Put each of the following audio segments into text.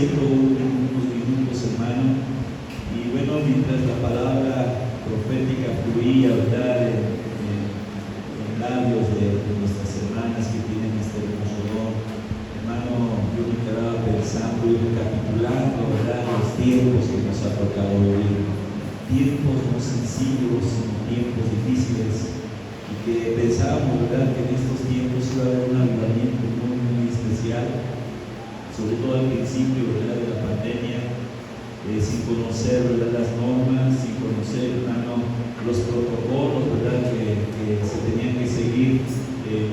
asiento unos minutos, hermano. Y bueno, mientras la palabra profética fluía, ¿verdad?, en labios de nuestras hermanas que tienen este hermoso don, hermano, yo me quedaba pensando y recapitulando, ¿verdad?, los tiempos que nos ha tocado vivir. Tiempos no sencillos, sino tiempos difíciles. Y que pensábamos, ¿verdad?, que en estos tiempos iba a haber un avivamiento muy, muy especial, sobre todo al principio, ¿verdad?, de la pandemia, sin conocer, ¿verdad?, las normas, sin conocer, hermano, los protocolos, ¿verdad?, que se tenían que seguir,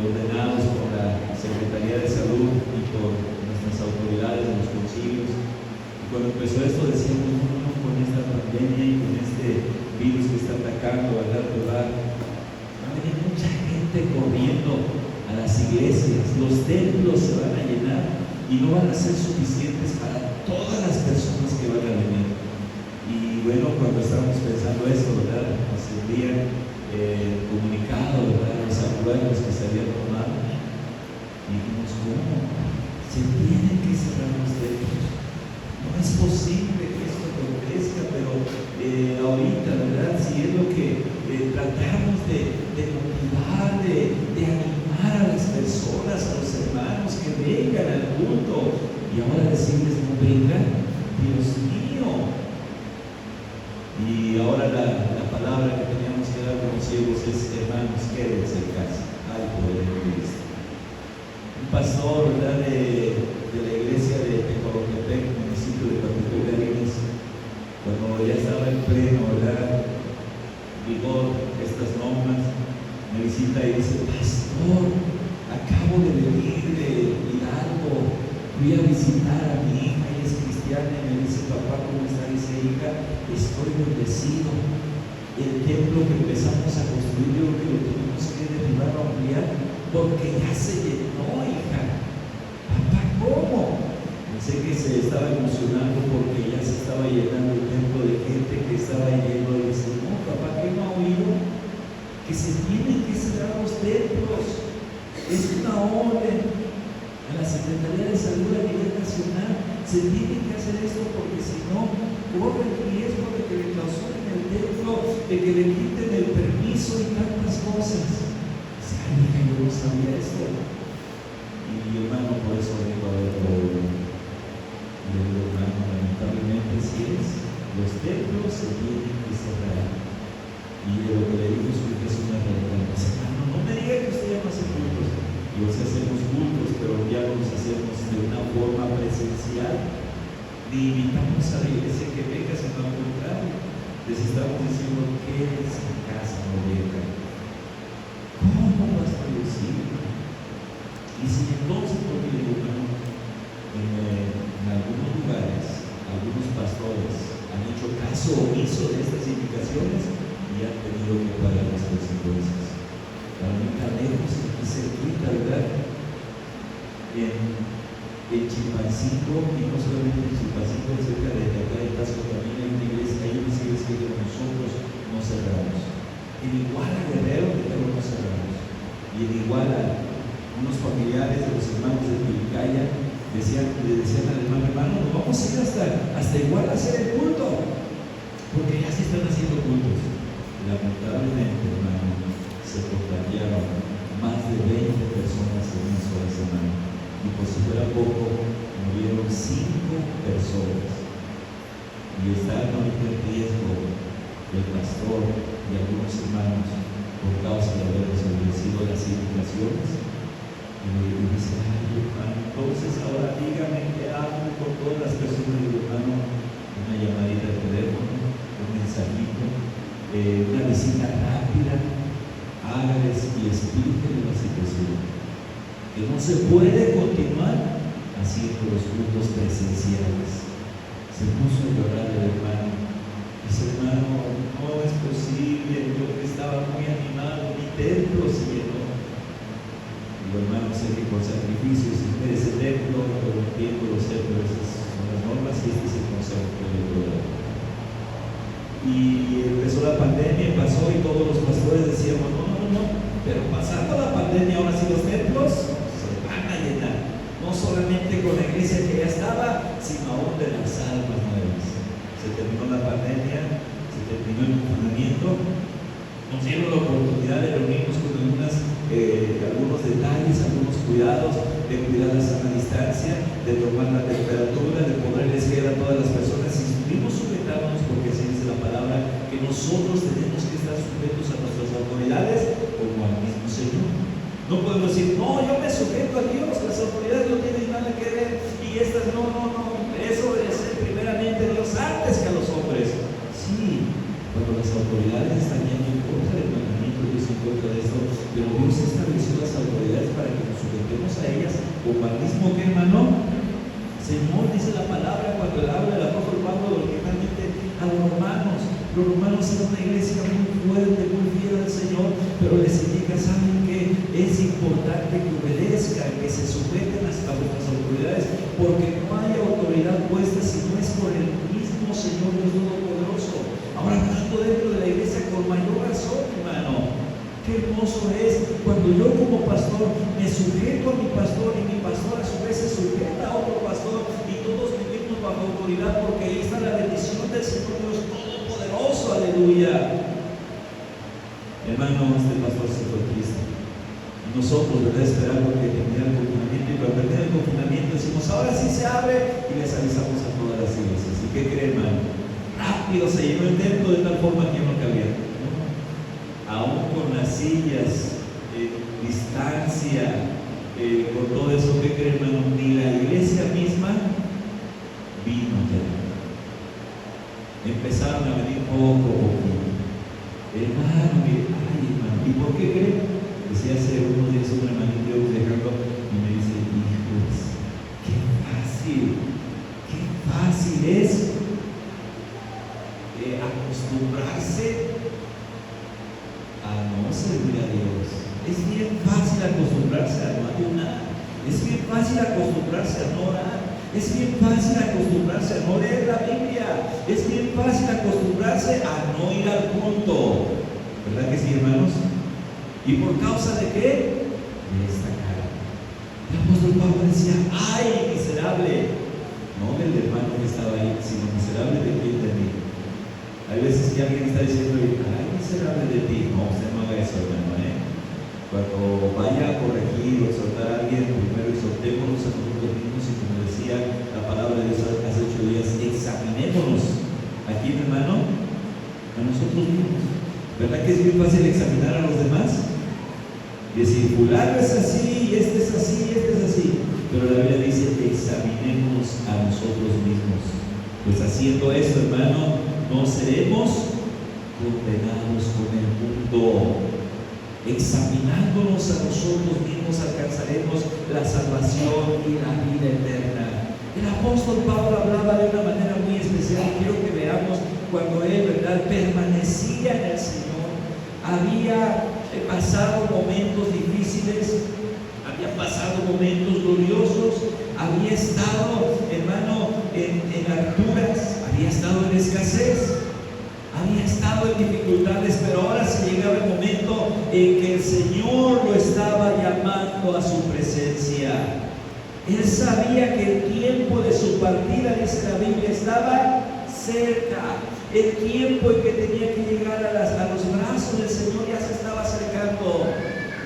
ordenados por la Secretaría de Salud y por nuestras autoridades de los concilios. Y cuando empezó esto decíamos, no, con esta pandemia y con este virus que está atacando, ¿verdad?, va a venir mucha gente corriendo a las iglesias, los templos se van a llenar y no van a ser suficientes para todas las personas que van a venir. Y bueno, cuando estábamos pensando esto, ¿verdad?, nos envían comunicado, ¿verdad?, los acuerdos que se habían tomado, y dijimos, ¿cómo? Se tienen que cerrar los templos. No es posible que esto acontezca, pero ahorita, ¿verdad?, si es lo que tratamos de motivar, de animar a las personas, a los hermanos que vengan al culto, y ahora decirles no vengan, Dios mío. Y ahora la palabra que teníamos que dar con los ciegos es, hermanos, quédense en casa, al poder de Cristo. Un pastor, ¿verdad?, de la iglesia de Tecolotepec, municipio de Coatepec de Arenas, cuando ya estaba en pleno, ¿verdad?, vigor estas normas, me visita y dice, pastor, acabo de venir de Hidalgo, fui a visitar a mi hija, ella es cristiana, y me dice, papá, ¿cómo está? Dice, hija, estoy bendecido. El templo que empezamos a construir, yo creo que lo tuvimos que derribar o ampliar, porque ya se llenó, hija. Papá, ¿cómo? Pensé que se estaba emocionando porque ya se estaba llenando el templo de gente que estaba lleno. Y dice, no, papá, ¿qué no ha oído? Que se tienen que cerrar los templos. Es una orden a la Secretaría de Salud a nivel nacional. Se tiene que hacer esto porque si no, corre el riesgo de que le clausuren el templo, de que le quiten el permiso y tantas cosas. Dice, ay, hija, yo no sabía esto. Y mi hermano por eso vengo a verlo hoy. Y le digo, hermano, lamentablemente sí es. Los templos se tienen que cerrar. Y de lo que le digo es una realidad. Dice, hermano, no me diga que usted ya no hace cultos. Y sí hacemos cultos, pero ya no los hacemos de una forma presencial. Ni invitamos a la iglesia que venga, sino al contrario. Les estamos diciendo, quédense en casa, no vengan. ¿Cómo vas a decir? Y si entonces, porque le digo, en algunos lugares, algunos pastores han hecho caso omiso de estas indicaciones y han tenido que pagar las consecuencias. Para mí, lejos, aquí cerquita, ¿verdad? En Chilpancingo, y no solamente en Chilpancingo, cerca de acá de Tasco también hay una iglesia, hay unas iglesias que nosotros no cerramos. En Iguala, Guerrero, que no cerramos. Y en Iguala, unos familiares de los hermanos de Pilicaya le decían al hermano, nos vamos a ir hasta Iguala a hacer el culto, porque ya se están haciendo cultos. Lamentablemente, hermano, se contagiaron más de 20 personas en una sola semana. Y por si fuera poco, murieron 5 personas. Y están ahorita en riesgo el pastor y algunos hermanos por causa de haber desobedecido las indicaciones. Y me dice, ay, hermano, entonces ahora dígame qué hago con todas las personas. Y hermano, una llamadita de teléfono, un mensajito, una visita rápida, hágales y explíquenle la situación. Que no se puede continuar haciendo los cultos presenciales. Se puso a llorar el hermano. Dice, hermano, no es posible, yo que estaba muy animado, mi templo se llenó. Y el hermano sé que con sacrificios, ese templo, todo el tiempo lo sé, pero esas son las normas y este es el consejo que le doy. Y empezó la pandemia, pasó y todos los pastores decíamos, no, pero pasando la pandemia ahora sí los templos se van a llenar, no solamente con la iglesia que ya estaba, sino ahora oportunidad de reunirnos con algunos detalles, algunos cuidados, de cuidar la sana distancia, de tomar la temperatura, de ponerles guía a todas las personas y estuvimos sujetándonos, porque así dice la palabra, que nosotros tenemos que estar sujetos a nuestras autoridades como al mismo Señor. No podemos decir, no, yo me sujeto a Dios, las autoridades no tienen nada que ver, y estas no, es obedecer primeramente a Dios antes que a los hombres. Sí, cuando las autoridades están yendo en contra del mandamiento, Dios en contra de esto, pero Dios estableció las autoridades para que nos sujetemos a ellas como al mismo que, hermano. Señor, dice la palabra cuando le habla el apóstol Pablo originalmente a los romanos. Los romanos eran una iglesia muy fuerte, muy fiel al Señor, pero les indica, ¿saben qué? Es importante que obedezcan, que se sujeten a vuestras autoridades, porque no hay autoridad puesta si no es por el mismo Señor Dios Todopoderoso. Ahora, hablando dentro de la iglesia con mayor razón, hermano. Qué hermoso es cuando yo como pastor me sujeto a mi pastor y mi pastor a su vez se sujeta a otro pastor y todos vivimos bajo autoridad, porque ahí está la bendición del Señor Dios Todopoderoso. Aleluya. Hermano, este pastor se fue triste. Nosotros, ¿verdad? Esperamos que termine el confinamiento, y cuando termine el confinamiento decimos, ahora sí se abre, y les avisamos a todas las iglesias. ¿Y qué creen, hermano? Rápido se llenó el templo de tal forma que no cabía. Aún con las sillas, distancia, con todo eso, ¿qué creen, hermano? Ni la iglesia misma vino ya. Empezaron a venir poco a poco. Hermano, ¿y por qué creen? Decía hace unos días un hermanito de ejemplo y me dice, hijos, qué fácil es acostumbrarse a no servir a Dios. Es bien fácil acostumbrarse a no ayunar, es bien fácil acostumbrarse a no orar, es bien fácil acostumbrarse a no leer la Biblia, es bien fácil acostumbrarse a no ir al culto. ¿Verdad que sí, hermanos? ¿Y por causa de qué? De esta cara. El apóstol Pablo decía, ¡ay, miserable! No del hermano que estaba ahí, sino miserable de quién, de mí. Hay veces que alguien está diciendo, ¡ay, miserable de ti! No, usted no haga eso, hermano, Cuando vaya a corregir o exhortar a alguien, primero exhortémonos a nosotros mismos, y como decía la palabra de Dios hace 8 días, examinémonos. ¿A quién, hermano? A nosotros mismos. ¿Verdad que es bien fácil examinar a los demás? Y decir, fulano es así, y este es así, y este es así. Pero la Biblia dice, examinémonos a nosotros mismos. Pues haciendo esto, hermano, no seremos condenados con el mundo. Examinándonos a nosotros mismos alcanzaremos la salvación y la vida eterna. El apóstol Pablo hablaba de una manera muy especial. Quiero que veamos cuando él, ¿verdad?, permanecía en el Señor. Había pasado momentos difíciles, había pasado momentos gloriosos, había estado, hermano, en alturas, había estado en escasez, había estado en dificultades, pero ahora se llegaba el momento en que el Señor lo estaba llamando a su presencia. Él sabía que el tiempo de su partida, dice la Biblia, estaba cerca. El tiempo en que tenía que llegar a los brazos del Señor ya se estaba acercando.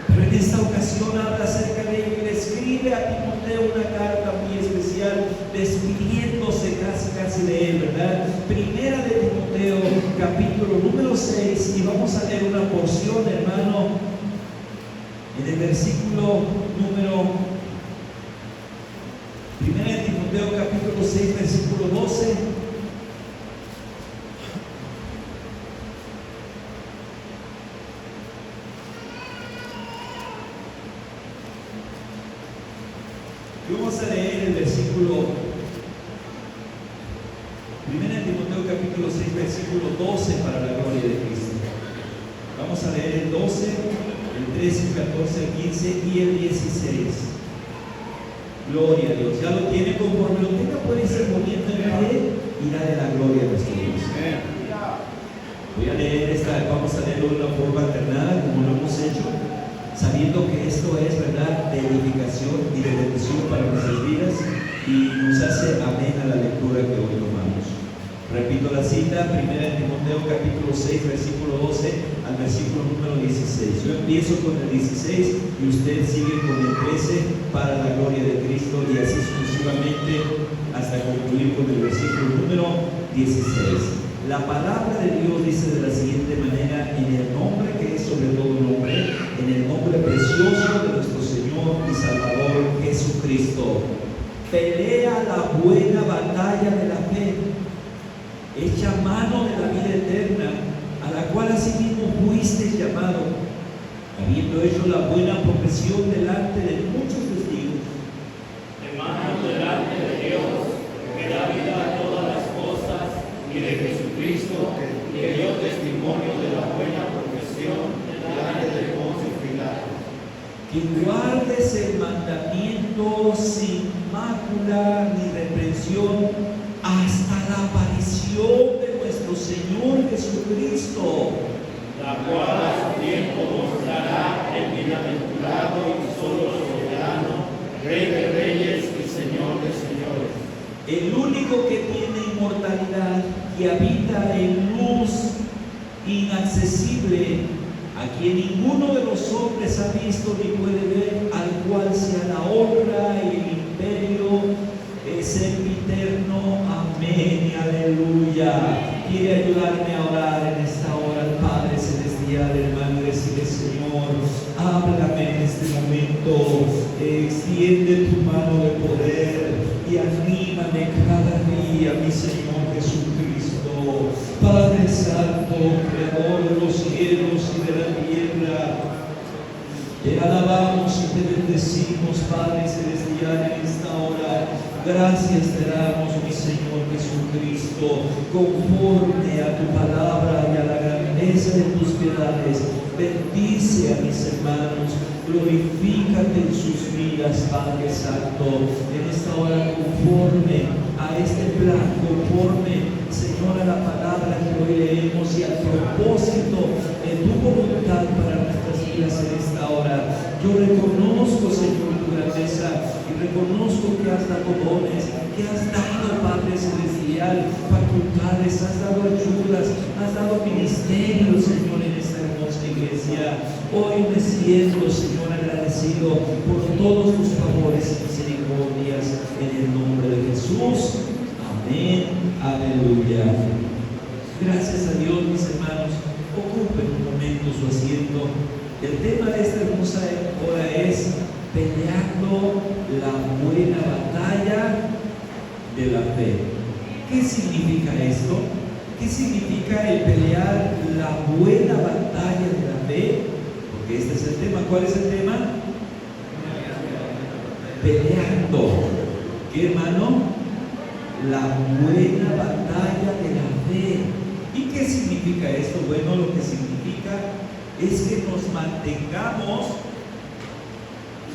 Pero en esta ocasión habla acerca de ello y le escribe a Timoteo una carta muy especial, despidiéndose casi de él, ¿verdad? Primera de Timoteo, capítulo número 6, y vamos a leer una porción, hermano, en el versículo número... Primera de Timoteo, capítulo 6, versículo 12. Y vamos a leer el versículo, Primera de Timoteo capítulo 6, versículo 12, para la gloria de Cristo. Vamos a leer el 12, el 13, el 14, el 15 y el 16. Gloria a Dios. Ya lo tiene, conforme lo tenga, puede irse poniendo en pie y darle la gloria a nuestro Dios. Voy a leer vamos a leerlo de una forma alternada, como lo hemos hecho, sabiendo que esto es, ¿verdad?, de edificación y de bendición para nuestras vidas, y nos hace amén a la lectura que hoy tomamos. Repito la cita, 1 Timoteo capítulo 6, versículo 12 al versículo número 16. Yo empiezo con el 16 y usted sigue con el 13 para la gloria de Cristo y así sucesivamente hasta concluir con el versículo número 16. La palabra de Dios dice de la siguiente manera: en el nombre que es sobre todo nombre, en el nombre precioso de nuestro Señor y Salvador Jesucristo, pelea la buena batalla de la fe, echa mano de la vida eterna, a la cual asimismo fuisteis llamado, habiendo hecho la buena profesión delante de muchos testigos. Hermanos, delante de Dios, que da vida a todas las cosas, y de Jesucristo, que dio testimonio de la buena profesión delante de Poncio Pilato. Que guardes el mandamiento sin mácula ni reprensión hasta la aparición de nuestro Señor Jesucristo, la cual a su tiempo mostrará el bienaventurado y solo soberano, Rey de reyes y Señor de señores. El único que tiene inmortalidad, que habita en luz inaccesible, a quien ninguno de los hombres ha visto ni puede ver, al cual sea la honra y el imperio sempiterno. Amén y aleluya. Quiere ayudarme a orar en esta hora al Padre Celestial, hermano, y decirle: Señor, háblame en este momento, extiende tu mano de poder y anímame cada día, mi Señor Jesucristo. Padre Santo, Creador de los cielos y de la tierra, te alabamos y te bendecimos, Padre Celestial, en esta hora. Gracias te damos, mi Señor Jesucristo, conforme a tu palabra y a la grandeza de tus piedades. Bendice a mis hermanos, glorifícate en sus vidas, Padre Santo, en esta hora, conforme a este plan, conforme, Señor, a la palabra que hoy leemos y al propósito de tu voluntad para nuestras vidas en esta hora. Yo reconozco, Señor, tu grandeza y reconozco que has dado dones, que has dado, Padre Celestial, facultades, has dado ayudas, has dado ministerio, Señor, en esta hermosa iglesia. Hoy me siento, Señor, agradecido por todos tus favores y misericordias en el nombre de Jesús. Amén. Aleluya. Gracias a Dios, mis hermanos. Ocupen un momento su asiento. El tema de esta hermosa hora es peleando la buena batalla de la fe. ¿Qué significa esto? ¿Qué significa el pelear la buena batalla de la fe? Porque este es el tema. ¿Cuál es el tema? Peleando. ¿Qué, hermano? La buena batalla de la fe. ¿Y qué significa esto? Bueno, lo que significa es que nos mantengamos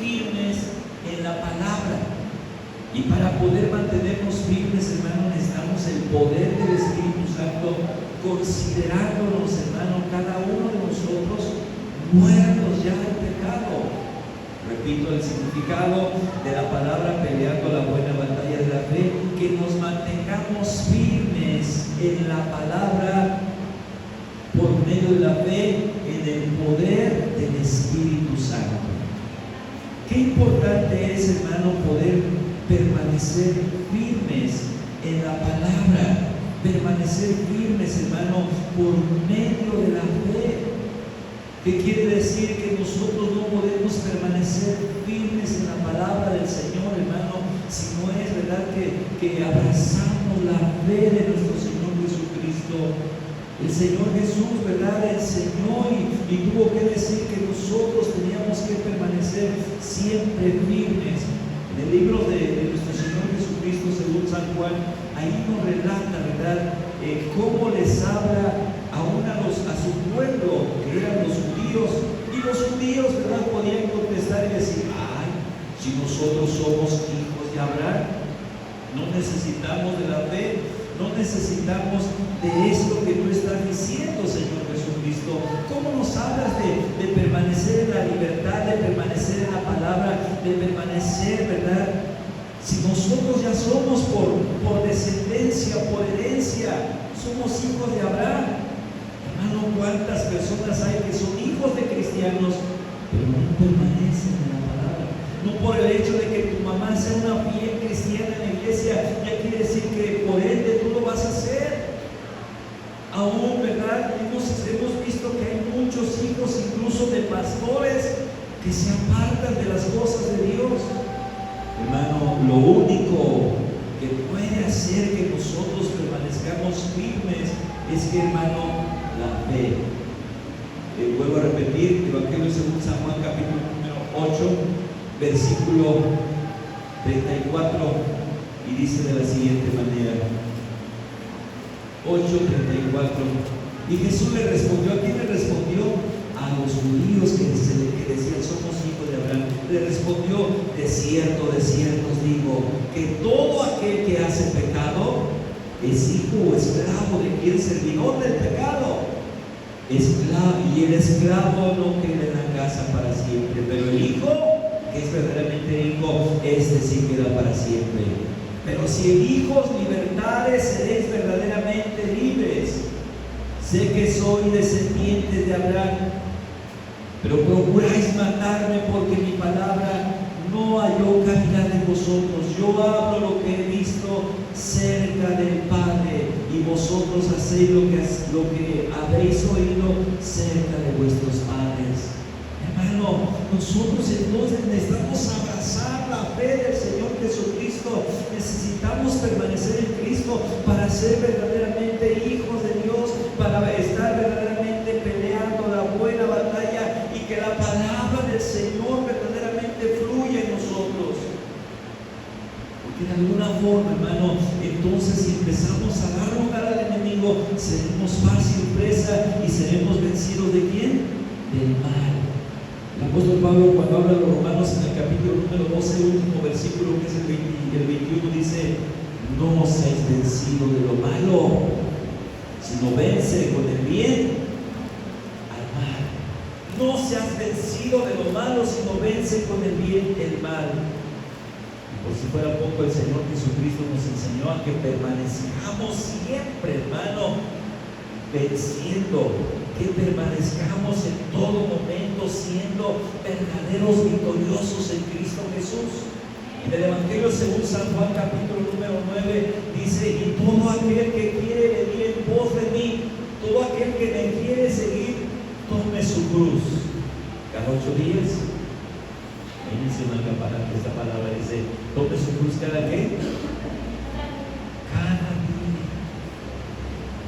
firmes en la palabra. Y para poder mantenernos firmes, hermano, necesitamos el poder del Espíritu Santo, considerándonos, hermano, cada uno de nosotros muertos ya al pecado. Repito el significado de la palabra peleando la buena batalla de la fe: que nos mantengamos firmes en la palabra por medio de la fe, en el poder del Espíritu Santo. Qué importante es, hermano, poder permanecer firmes en la palabra, permanecer firmes, hermano, por medio de la fe. ¿Qué quiere decir? Que nosotros no podemos permanecer firmes en la palabra del Señor, hermano, si no es verdad que abrazamos la fe de nuestro Señor Jesucristo. El Señor Jesús, ¿verdad?, enseñó y tuvo que decir que nosotros teníamos que permanecer siempre firmes. En el libro de nuestro Señor Jesucristo, según San Juan, ahí nos relata, ¿verdad?, cómo les habla a su pueblo, que eran los judíos, y los judíos, ¿verdad?, podían contestar y decir: ay, si nosotros somos hijos de Abraham, no necesitamos de la fe, no necesitamos de esto que tú estás diciendo, Señor Jesucristo. ¿Cómo nos hablas de permanecer en la libertad, de permanecer en la palabra, de permanecer, ¿verdad? Si nosotros ya somos por descendencia iglesia por herencia. Somos hijos de Abraham. Hermano, ¿cuántas personas hay que son hijos de cristianos, pero no permanecen en la palabra? No por el hecho de que tu mamá sea una fiel cristiana en la iglesia, ya quiere decir que por ende tú lo vas a hacer. Aún, ¿verdad? Hemos visto que hay muchos hijos, incluso de pastores, que se apartan de las cosas de Dios. Hermano, lo único que puede hacer que nosotros permanezcamos firmes es que, hermano, la fe. Vuelvo a repetir, Evangelio según San Juan, capítulo número 8, versículo 34, y dice de la siguiente manera: 8:34. Y Jesús le respondió. ¿A quién le respondió? A los judíos que decían somos hijos de Abraham. Le respondió: de cierto os digo, que todo aquel que hace pecado es hijo o esclavo de quien servidor del pecado. Y el esclavo no queda en la casa para siempre, pero el hijo, que es verdaderamente hijo, este sí queda para siempre. Pero si en hijos libertades seréis verdaderamente libres. Sé que soy descendiente de Abraham, pero procuráis matarme porque mi palabra no halló cabida en vosotros. Yo hablo lo que he visto cerca del Padre, y vosotros hacéis lo que habéis oído cerca de vuestros padres. Hermano, nosotros entonces necesitamos abrazar la fe del Señor Jesucristo. Necesitamos permanecer en Cristo para ser verdaderamente hijos de Dios, para estar verdaderamente peleando la buena batalla y que la palabra del Señor verdaderamente fluya en nosotros. Porque de alguna forma, hermano, entonces si empezamos a dar lugar al enemigo, seremos fácil presa y seremos vencidos ¿de quién? Del mal. El apóstol Pablo, cuando habla de los romanos en el capítulo número 12, el último versículo, que es el 21, dice: no seáis vencidos de lo malo, sino vence con el bien al mal. No seas vencido de lo malo, sino vence con el bien el mal. Y por si fuera poco, el Señor Jesucristo nos enseñó a que permanezcamos siempre, hermano, venciendo, que permanezcamos en todo momento siendo verdaderos victoriosos en Cristo Jesús. En el Evangelio según San Juan, capítulo número 9, dice: y todo aquel que quiere venir en pos de mí, todo aquel que me quiere seguir, tome su cruz. Cada 8 días, ahí menciona esta palabra, dice: tome su cruz cada qué? Cada día.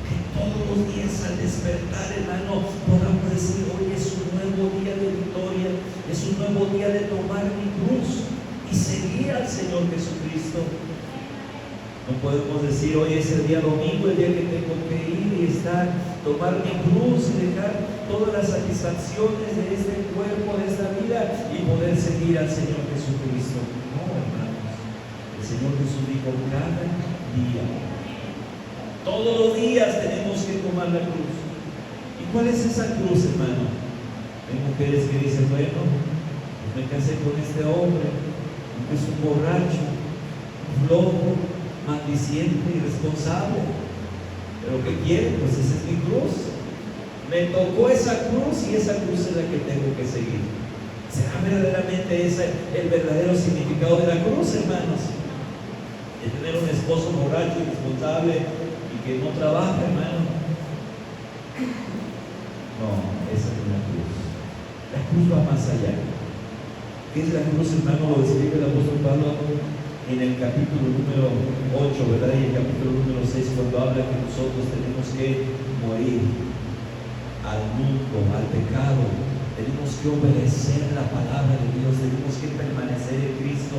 Que todos los días al despertar, hermano, podamos decir: hoy es un nuevo día de victoria, es un nuevo día de tomar mi cruz y seguir al Señor Jesucristo. No podemos decir: hoy es el día domingo, el día que tengo que ir y tomar mi cruz y dejar todas las satisfacciones de este cuerpo, de esta vida, y poder seguir al Señor Jesucristo. No, hermanos, el Señor Jesús dijo: cada día, todos los días tenemos que tomar la cruz. ¿Y cuál es esa cruz, hermano? Hay mujeres que dicen: bueno, me casé con este hombre, es un borracho, un flojo, maldiciente, irresponsable. Pero ¿qué quiere? Pues esa es mi cruz. Me tocó esa cruz y esa cruz es la que tengo que seguir. ¿Será verdaderamente ese el verdadero significado de la cruz, hermanos? De tener un esposo borracho, irresponsable y que no trabaja, hermano. No, esa es la cruz. La cruz va más allá. ¿Qué es la cruz, hermano? Lo describe el apóstol Pablo en el capítulo número 8, ¿verdad? Y el capítulo número 6, cuando habla que nosotros tenemos que morir al mundo, al pecado, tenemos que obedecer la palabra de Dios, tenemos que permanecer en Cristo,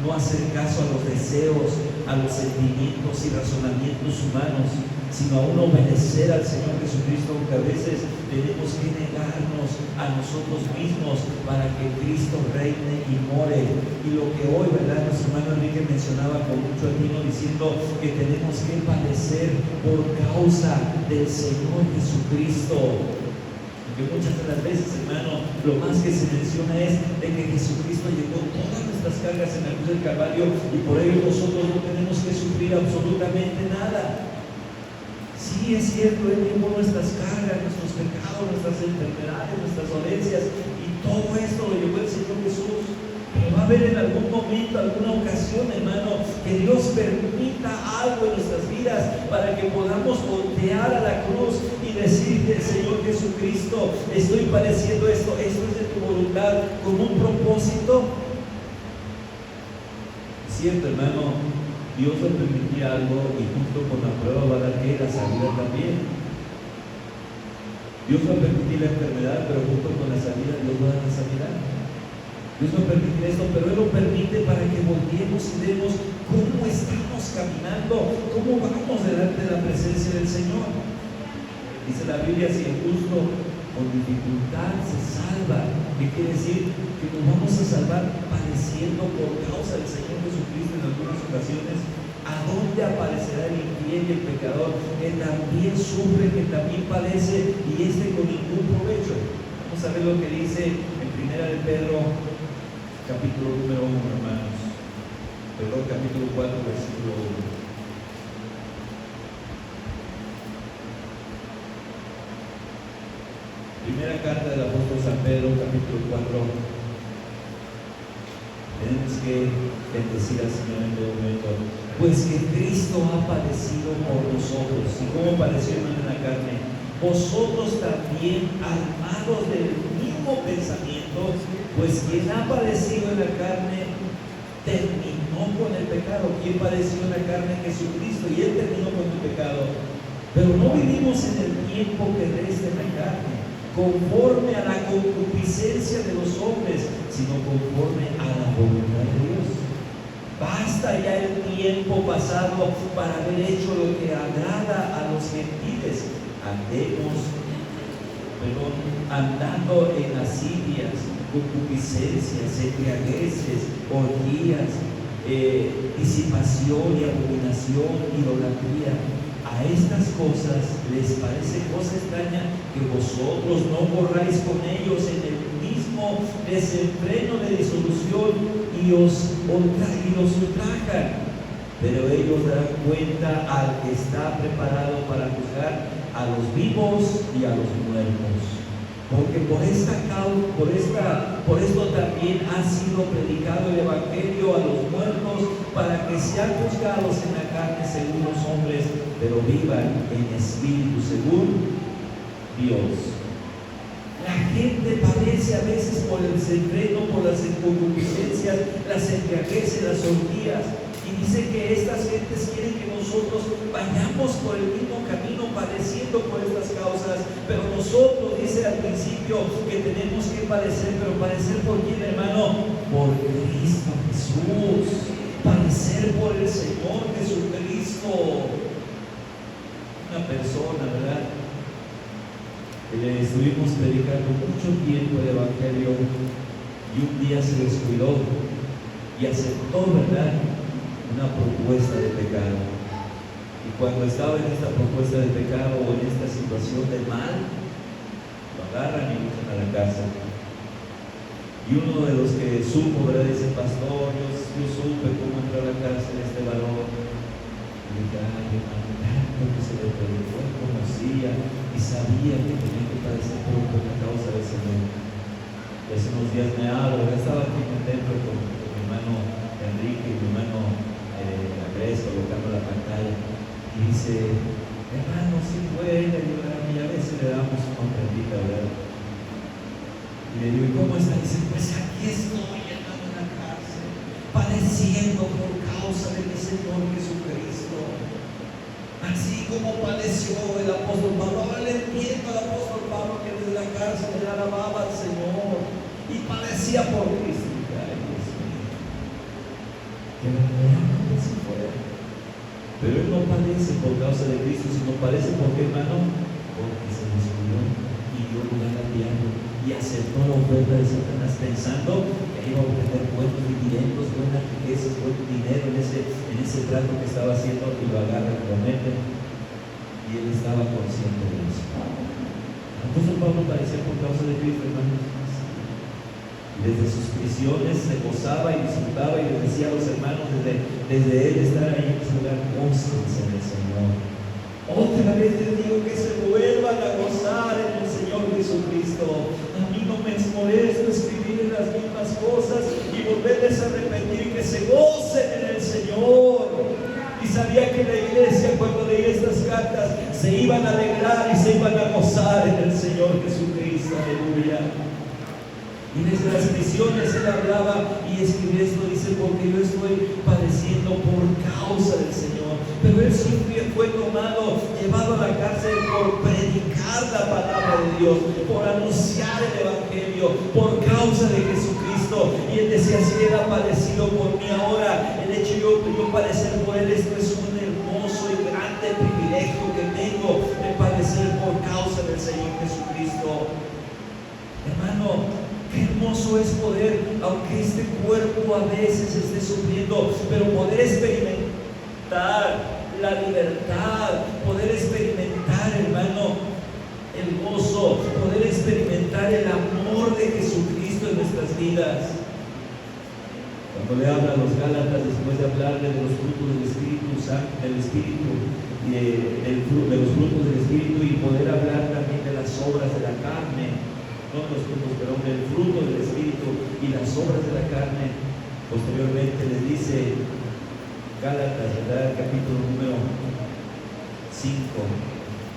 no hacer caso a los deseos, a los sentimientos y razonamientos humanos, sino aún obedecer al Señor Jesucristo, aunque a veces tenemos que negarnos a nosotros mismos para que Cristo reine y more. Y lo que hoy, ¿verdad?, nuestro hermano Enrique mencionaba con mucho atino, diciendo que tenemos que padecer por causa del Señor Jesucristo. Porque muchas de las veces, hermano, lo más que se menciona es de que Jesucristo llevó todas nuestras cargas en la cruz del Calvario y por ello nosotros no tenemos que sufrir absolutamente nada. Sí, es cierto, Él llevó nuestras cargas, nuestros pecados, nuestras enfermedades, nuestras dolencias, y todo esto lo llevó el Señor Jesús. Pero va a haber en algún momento, alguna ocasión, hermano, que Dios permita algo en nuestras vidas para que podamos voltear a la cruz y decirle: Señor Jesucristo, estoy padeciendo esto es de tu voluntad, con un propósito. Es cierto, hermano, Dios va a permitir algo y junto con la prueba va a dar que la salida también. Dios va a permitir la enfermedad, pero junto con la salida Dios va a dar la sanidad. Dios va a permitir esto, pero Él lo permite para que volteemos y vemos cómo estamos caminando, cómo vamos delante de la presencia del Señor. Dice la Biblia: si el justo con dificultad se salva. ¿Qué quiere decir? Que nos vamos a salvar padeciendo por causa del Señor Jesucristo en algunas ocasiones. ¿A dónde aparecerá el infiel y el pecador, que también sufre, que también padece, y con ningún provecho? Vamos a ver lo que dice en Primera de Pedro, capítulo número 1, hermanos. Perdón, capítulo 4, versículo 1. Primera carta del apóstol San Pedro, capítulo 4. Tenemos que bendecir al Señor en todo momento. Pues que Cristo ha padecido por nosotros. ¿Y cómo padeció, hermano, en la carne? Vosotros también, armados del mismo pensamiento, pues quien ha padecido en la carne terminó con el pecado. ¿Quién padeció en la carne? Jesucristo, y Él terminó con el pecado. Pero no vivimos en el tiempo que resta en la carne, conforme a la concupiscencia de los hombres, sino conforme a la voluntad de Dios. Basta ya el tiempo pasado para haber hecho lo que agrada a los gentiles. Andando en lascivias, concupiscencias, embriagueces, orgías, disipación y abominación, idolatría. A estas cosas les parece cosa extraña que vosotros no corráis con ellos en el mismo desenfreno de disolución y los ultrajan. Pero ellos darán cuenta al que está preparado para juzgar a los vivos y a los muertos. Porque por esto también ha sido predicado el Evangelio a los muertos, para que sean juzgados en la carne según los hombres, pero vivan en espíritu según Dios. La gente padece a veces por el desenfreno, por las concupiscencias, las embriagueces, las orgías. Y dice que estas gentes quieren que nosotros vayamos por el mismo camino, padeciendo por estas causas. Pero nosotros, dice al principio, que tenemos que padecer. ¿Pero padecer por quién, hermano? Por Cristo Jesús. Padecer por el Señor Jesucristo. Una persona, ¿verdad?, que le estuvimos predicando mucho tiempo el Evangelio, y un día se descuidó y aceptó, ¿verdad?, una propuesta de pecado. Y cuando estaba en esta propuesta de pecado o en esta situación de mal, lo agarran y lo echan a la cárcel. Y uno de los que supo, ¿verdad?, dice: pastor, yo supe cómo entró a la cárcel este varón. Y dije: ay, hermano, tanto que se le predicó, conocía y sabía que tenía que padecer por la causa del Señor. Y hace unos días me habla, estaba aquí en el templo con mi hermano Enrique y mi hermano Andrés, colocando la pantalla, y dice: hermano, si puede ayudar, y a veces le damos una ofrendita, ¿verdad? Y le digo: ¿y cómo está? Y dice: pues aquí estoy, hermano, en la cárcel, padeciendo por causa de mi Señor Jesucristo. Así como padeció el apóstol Pablo. Ahora le entiendo al apóstol Pablo, que desde la cárcel le alababa al Señor y padecía por Cristo. Ay, Dios mío, que verdaderamente se fuera. Pero él no padece por causa de Cristo, sino padece porque, hermano, porque se descuidó y dio lugar al diablo y aceptó la oferta de Satanás, pensando que iba a obtener buenos dividendos, buenas riquezas, buen dinero en ese trato que estaba haciendo, y lo agarra y lo mete. Y él estaba consciente de eso. Y El apóstol Pablo padecía por causa de Cristo, hermanos. Desde sus prisiones se gozaba y disfrutaba y les decía a los hermanos desde él estar ahí en su lugar: gócense en el Señor. Otra vez les digo que se vuelvan a gozar en el Señor Jesucristo. A mí no me es molesto escribir las mismas cosas y volverles a repetir que se gocen en el Señor. Y sabía que la iglesia, cuando leía estas cartas, se iban a alegrar y se iban a gozar en el Señor Jesucristo. Aleluya. Y desde las prisiones él hablaba y escribió esto, dice: porque yo estoy padeciendo por causa del Señor. Pero él siempre fue tomado, llevado a la cárcel por predicar la palabra de Dios, por anunciar el Evangelio, por causa de Jesucristo. Y él decía: si él ha padecido por mí ahora, el hecho de yo padecer por él, esto es un hermoso y grande privilegio que tengo de padecer por causa del Señor Jesucristo. Hermano, qué hermoso es poder, aunque este cuerpo a veces esté sufriendo, pero poder experimentar la libertad, poder experimentar, hermano, el gozo, poder experimentar el amor de Jesucristo en nuestras vidas. Cuando le habla a los Gálatas, después de hablarle de los frutos del Espíritu Santo, de los frutos del Espíritu, y poder hablar también de las obras de la carne, no los frutos, pero del fruto del Espíritu y las obras de la carne. Posteriormente les dice Gálatas, ¿verdad? Capítulo número 5,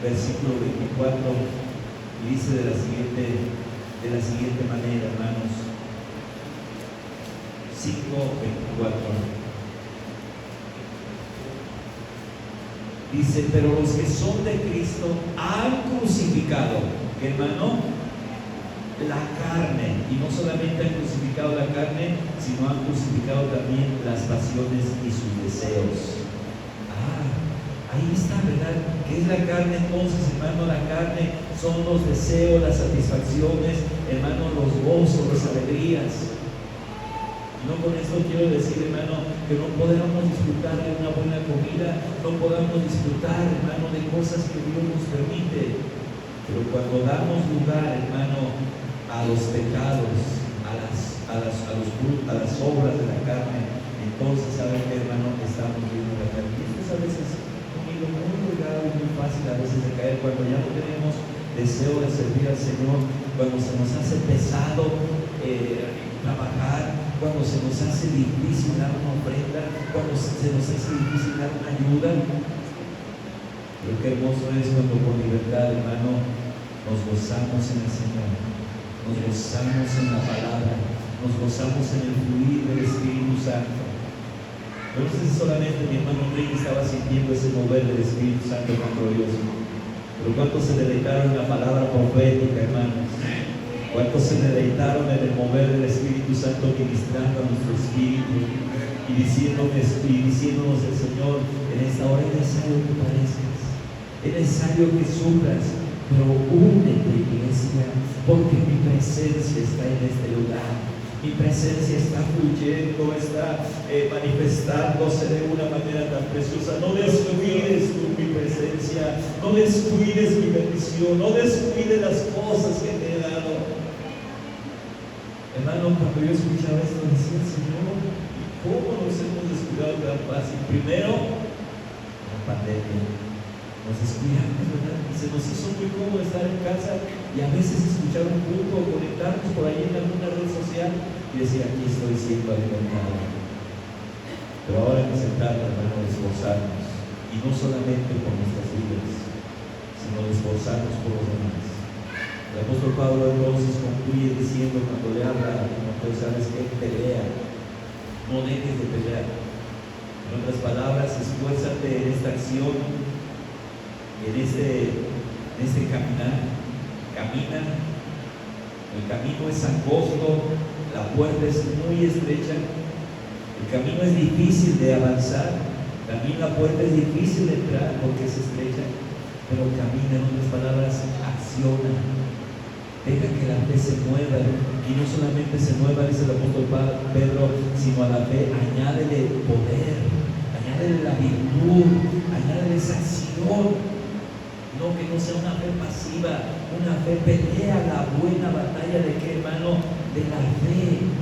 versículo 24, y dice de la siguiente manera, hermanos. 5:24 dice: pero los que son de Cristo han crucificado, ¿qué, hermano? La carne. Y no solamente han crucificado la carne, sino han crucificado también las pasiones y sus deseos. Ahí está, ¿verdad? ¿Qué es la carne entonces, hermano? La carne son los deseos, las satisfacciones, hermano, los gozos, las alegrías. No con esto quiero decir, hermano, que no podamos disfrutar de una buena comida, no podamos disfrutar, hermano, de cosas que Dios nos permite. Pero cuando damos lugar, hermano, a los pecados, a las obras de la carne, entonces, ¿saben qué, hermano? Estamos viendo la carne. Y esto es a veces conmigo muy delgado y muy fácil a veces de caer cuando ya no tenemos deseo de servir al Señor, cuando se nos hace pesado trabajar, cuando se nos hace difícil dar una ofrenda, cuando se nos hace difícil dar una ayuda. Pero qué hermoso es cuando con libertad, hermano, nos gozamos en el Señor, nos gozamos en la palabra, nos gozamos en el fluir del Espíritu Santo. No sé si solamente mi hermano Enrique estaba sintiendo ese mover del Espíritu Santo tan glorioso, pero cuántos se deleitaron en la palabra profética, hermanos. ¿Cuántos se deleitaron en el mover del Espíritu Santo ministrando a nuestro espíritu y diciéndonos el Señor: en esta hora es necesario que padezcas, es necesario que sufras, pero únete, iglesia, porque mi presencia está en este lugar, mi presencia está fluyendo, está manifestándose de una manera tan preciosa. No descuides tú mi presencia, no descuides mi bendición, no descuides las cosas que te he dado. Hermano, cuando yo escuchaba esto, decía: Señor, ¿cómo nos hemos descuidado tan fácil? Primero, la pandemia. Nos descuidamos, ¿verdad? Se nos hizo muy cómodo estar en casa y a veces escuchar un culto o conectarnos por ahí en alguna red social y decir: aquí estoy siendo alimentado. Pero ahora que se trata, hermano, de esforzarnos, y no solamente por nuestras vidas, sino de esforzarnos por los demás. El apóstol Pablo entonces concluye diciendo, cuando le habla a Timoteo: sabes que pelea, no dejes de pelear. En otras palabras, esfuérzate en esta acción, en este caminar. Camina. El camino es angosto, la puerta es muy estrecha, el camino es difícil de avanzar, también la puerta es difícil de entrar porque es estrecha, pero camina. En otras palabras, acciona. Deja que la fe se mueva, y no solamente se mueva, dice el apóstol Pedro, sino a la fe añádele poder, añádele la virtud, añádele esa acción. No, que no sea una fe pasiva, una fe, pelea la buena batalla de qué, hermano, de la fe.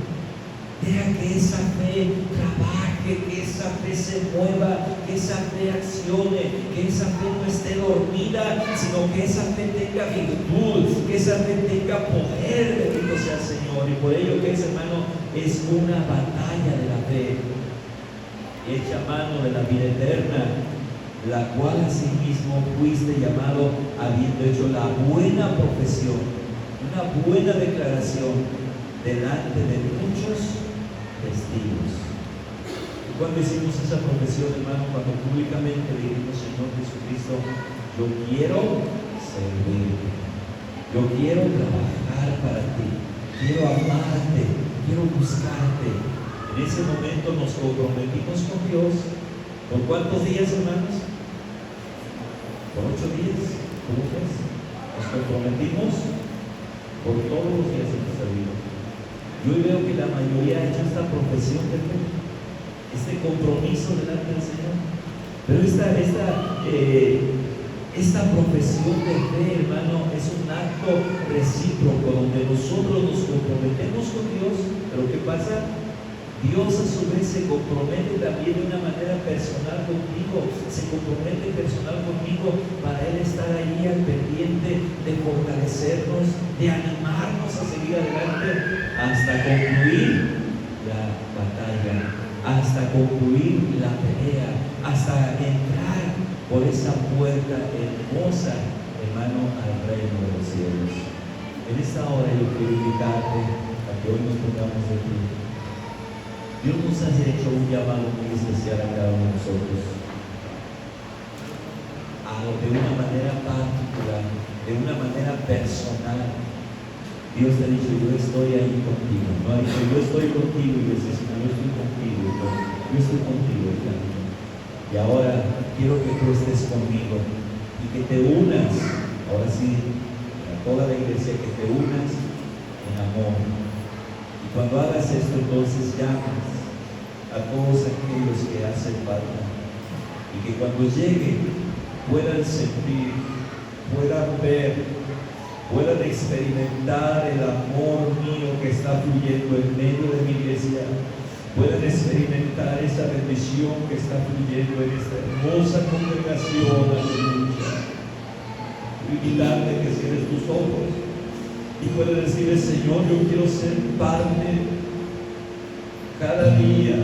Deja que esa fe trabaje, que esa fe se mueva, que esa fe accione, que esa fe no esté dormida, sino que esa fe tenga virtud, que esa fe tenga poder, bendito sea el Señor. Y por ello que es, hermano, es una batalla de la fe, hecha a mano de la vida eterna, la cual asimismo fuiste llamado habiendo hecho la buena profesión, una buena declaración delante de muchos testigos. Y cuando hicimos esa profesión, hermano, cuando públicamente dijimos: Señor Jesucristo, yo quiero servirte, yo quiero trabajar para ti, quiero amarte, quiero buscarte. En ese momento nos comprometimos con Dios. ¿Por cuántos días, hermanos? Por 8 días. ¿Cómo ves? Nos comprometimos por todos los días de nuestra vida. Yo veo que la mayoría ha hecho esta profesión de fe, este compromiso delante del Señor. Pero esta profesión de fe, hermano, es un acto recíproco donde nosotros nos comprometemos con Dios. Pero ¿qué pasa? Dios a su vez se compromete también de una manera personal contigo, se compromete personal conmigo para Él estar ahí al pendiente de fortalecernos, de animarnos a seguir adelante hasta concluir la batalla, hasta concluir la pelea, hasta entrar por esa puerta hermosa, hermano, al reino de los cielos. En esta hora yo quiero invitarte a que hoy nos pongamos de pie. Dios nos ha hecho un llamado muy especial a cada uno de nosotros, de una manera particular, de una manera personal. Dios te ha dicho: yo estoy ahí contigo. No ha dicho: yo estoy contigo, iglesia, sino yo estoy contigo, yo estoy contigo, hermano. Y ahora quiero que tú estés conmigo y que te unas, ahora sí, a toda la iglesia, que te unas en amor. Y cuando hagas esto, entonces llamas a todos aquellos que hacen falta, y que cuando lleguen puedan sentir, puedan ver, puedan experimentar el amor mío que está fluyendo en medio de mi iglesia, puedan experimentar esa bendición que está fluyendo en esta hermosa congregación. Aleluya. Invitarte que cierres tus ojos y puedas decirle: Señor, yo quiero ser parte cada día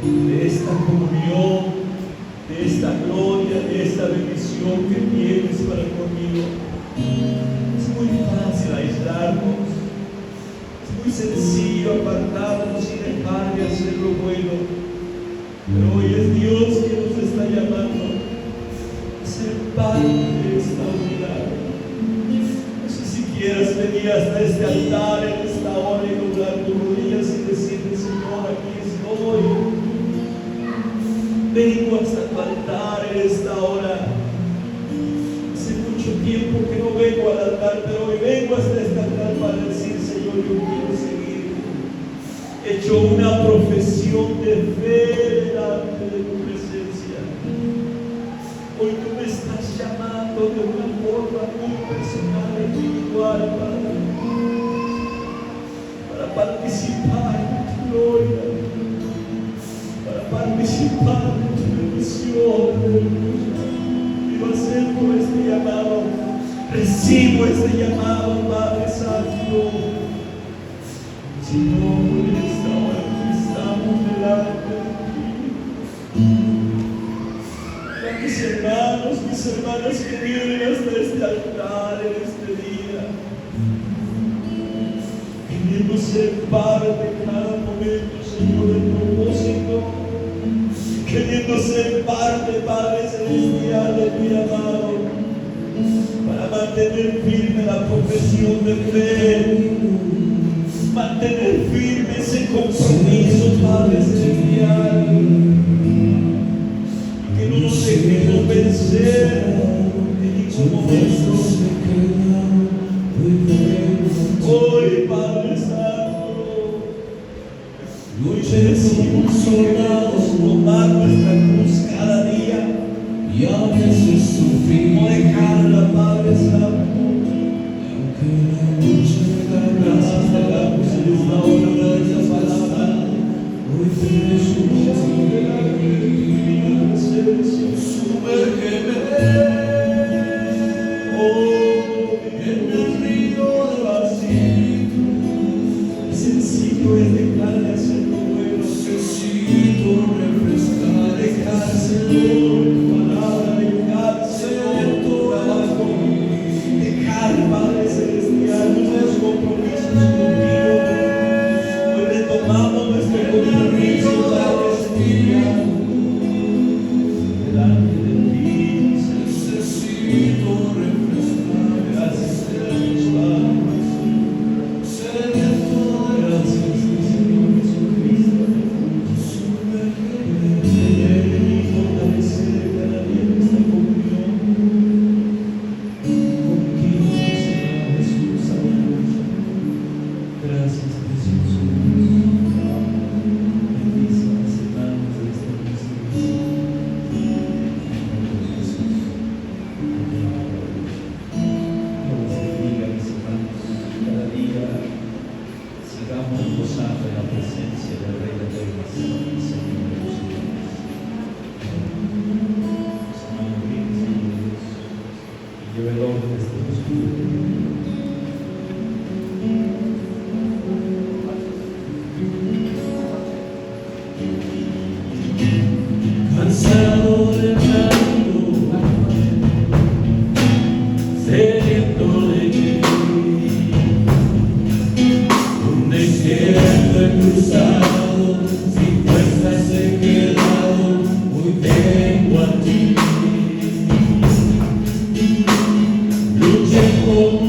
de esta comunión, de esta gloria, de esta bendición que tienes para conmigo. Es muy fácil aislarnos, es muy sencillo apartarnos y dejar de hacer lo bueno, pero hoy es Dios que nos está llamando a ser parte de esta unidad. No sé si quieras venir hasta este altar en esta hora y doblar tus rodillas y decirle: Señor, aquí estoy. Vengo hasta tu altar en esta hora. Hace mucho tiempo que no vengo al altar, pero hoy vengo hasta este altar para decir: Señor, yo quiero seguir. He hecho una profesión de fe delante de tu presencia. Hoy tú me estás llamando de una forma muy personal e individual, Padre, para participar de tu gloria, para participar de tu bendición. Aleluya. Y va a ser por este llamado. Recibo este llamado, Padre Santo. Señor, en esta hora estamos delante de ti. A mis hermanos, mis hermanas que vienen hasta este altar en este día, queriendo ser parte de cada momento, Señor, del propósito, queriendo ser parte, Padre Celestial, de tu llamado, para mantener firme la profesión de fe, mantener firme ese compromiso, Padre Celestial, y que no nos dejemos vencer en ningún momento. Hoy, Padre Santo, hoy te decimos que debemos tomar nuestra cruz cada día y a veces sufrir, no dejarla, Padre Santo.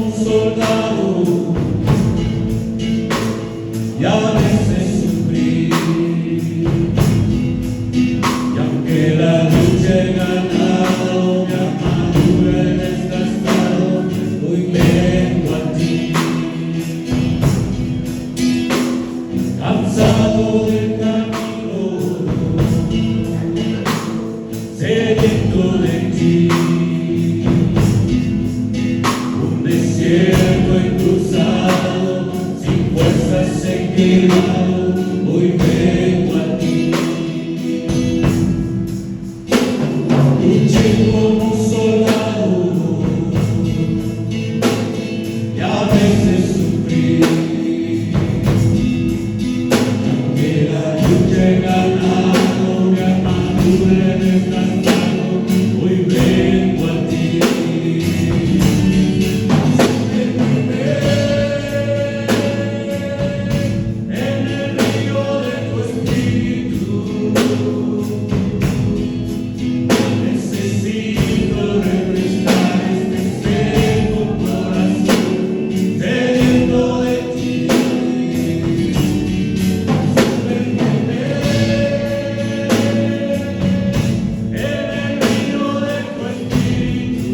como un soldado y a veces sufrir. Y aunque la lucha he ganado, mi armadura he desgastado, hoy vengo a ti. Cansado del camino, sediento de ti. Un desierto he cruzado, sin fuerzas he quedado, hoy vengo a ti. Luché como un soldado y a veces sufrí. Aunque la lucha he ganado, mi armadura he desgastado, hoy vengo a ti. En el río de tu espíritu necesito refrescar este seco corazón sediento de ti. En el río de tu espíritu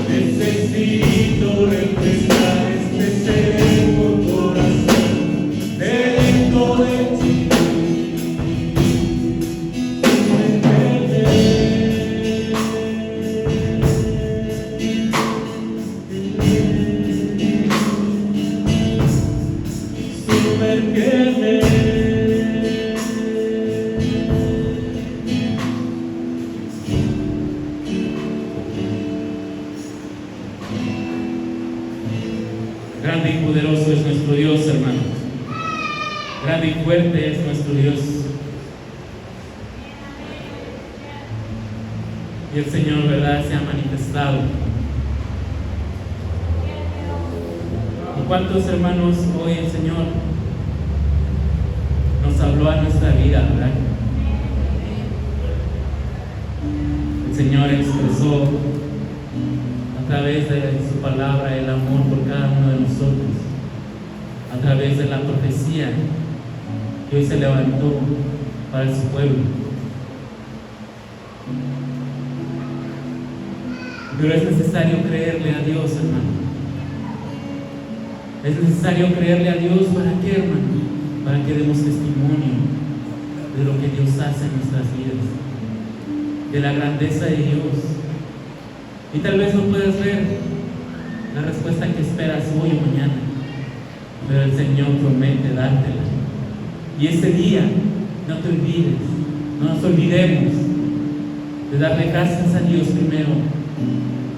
necesito refrescar este seco corazón sediento de ti. Sumérgeme. Grande y poderoso es nuestro Dios, hermanos. Grande y fuerte es nuestro Dios. Y el Señor, ¿verdad?, se ha manifestado. ¿Y cuántos hermanos hoy el Señor nos habló a nuestra vida, verdad? El Señor expresó a través de su palabra el amor por cada uno de nosotros, a través de la profecía que hoy se levantó para su pueblo. Pero es necesario creerle a Dios, hermano. Es necesario creerle a Dios. ¿Para qué, hermano? Para que demos testimonio de lo que Dios hace en nuestras vidas, de la grandeza de Dios. Y tal vez no puedas ver la respuesta que esperas hoy o mañana, pero el Señor promete dártela. Y ese día, no te olvides, no nos olvidemos de darle gracias a Dios primero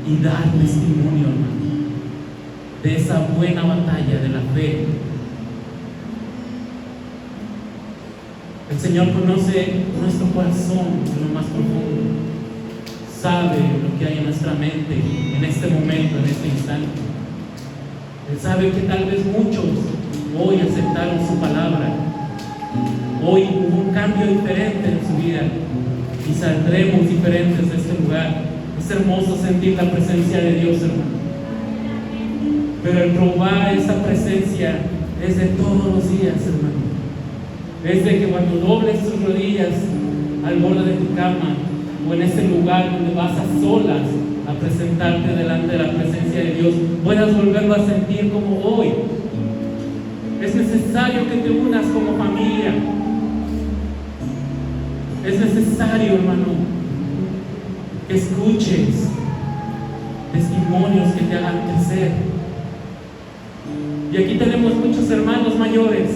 y dar testimonio, hermano, de esa buena batalla de la fe. El Señor conoce nuestro corazón en lo más profundo, sabe lo que hay en nuestra mente en este momento, en este instante. Él sabe que tal vez muchos hoy aceptaron su palabra, hoy hubo un cambio diferente en su vida y saldremos diferentes de este lugar. Es hermoso sentir la presencia de Dios, hermano, pero el probar esa presencia es de todos los días, hermano. Es de que cuando dobles tus rodillas al borde de tu cama o en ese lugar donde vas a solas a presentarte delante de la presencia de Dios, puedas volverlo a sentir como hoy. Es necesario que te unas como familia. Es necesario, hermano, que escuches testimonios que te hagan crecer. Y aquí tenemos muchos hermanos mayores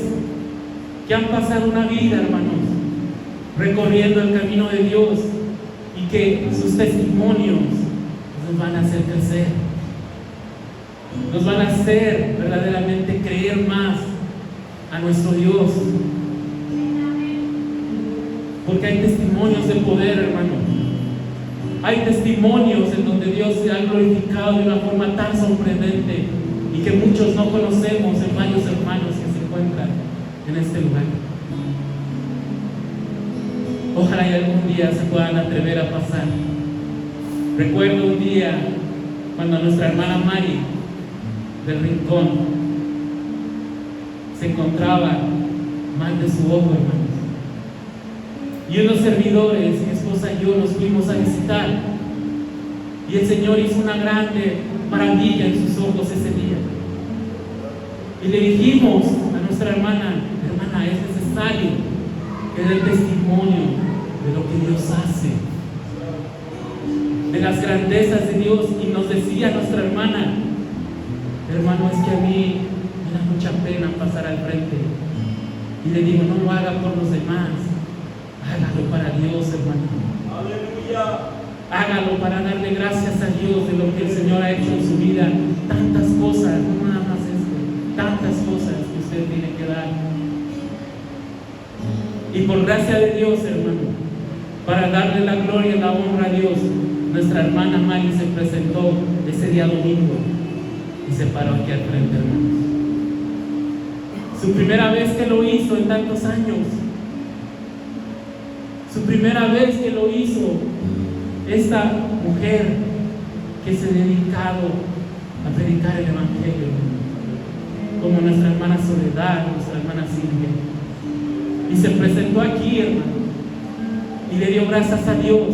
que han pasado una vida, hermanos, recorriendo el camino de Dios, y que sus testimonios nos van a hacer crecer, nos van a hacer verdaderamente creer más a nuestro Dios, porque hay testimonios de poder, hermano. Hay testimonios en donde Dios se ha glorificado de una forma tan sorprendente y que muchos no conocemos en varios hermanos que se encuentran en este lugar. Ojalá y algún día se puedan atrever a pasar. Recuerdo un día cuando nuestra hermana Mari del Rincón se encontraba mal de su ojo, hermanos. Y unos servidores, mi esposa y yo, nos fuimos a visitar. Y el Señor hizo una grande maravilla en sus ojos ese día. Y le dijimos a nuestra hermana, hermana, es necesario que dé el testimonio de lo que Dios hace, de las grandezas de Dios. Y nos decía nuestra hermana, hermano, es que a mí me da mucha pena pasar al frente. Y le digo, no lo haga por los demás, hágalo para Dios, hermano. Aleluya. Hágalo para darle gracias a Dios de lo que el Señor ha hecho en su vida. Tantas cosas, no nada más esto, tantas cosas que usted tiene que dar. Y por gracia de Dios, hermano, para darle la gloria y la honra a Dios, nuestra hermana Mari se presentó ese día domingo y se paró aquí al frente, hermanos. Su primera vez que lo hizo en tantos años. Su primera vez que lo hizo. Esta mujer que se ha dedicado a predicar el Evangelio, como nuestra hermana Soledad, nuestra hermana Silvia, y se presentó aquí, hermano, y le dio gracias a Dios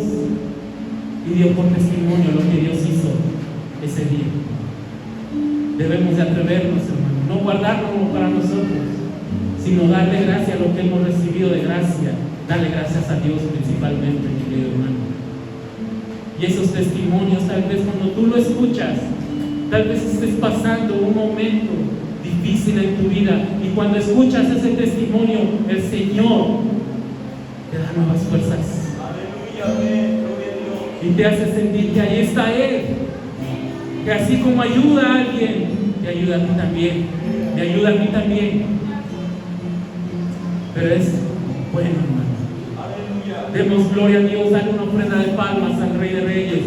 y dio por testimonio lo que Dios hizo ese día. Debemos de atrevernos, hermano, no guardárnoslo para nosotros, sino darle gracias a lo que hemos recibido de gracia, darle gracias a Dios principalmente, mi querido hermano. Y esos testimonios, tal vez cuando tú lo escuchas, tal vez estés pasando un momento difícil en tu vida, y cuando escuchas ese testimonio, el Señor te da nuevas fuerzas. Aleluya, amén, gloria a Dios. Y te hace sentir que ahí está Él, que así como ayuda a alguien, te ayuda a ti también, me ayuda a mí también. Pero es bueno, hermano. Demos gloria a Dios, dale una ofrenda de palmas al Rey de Reyes.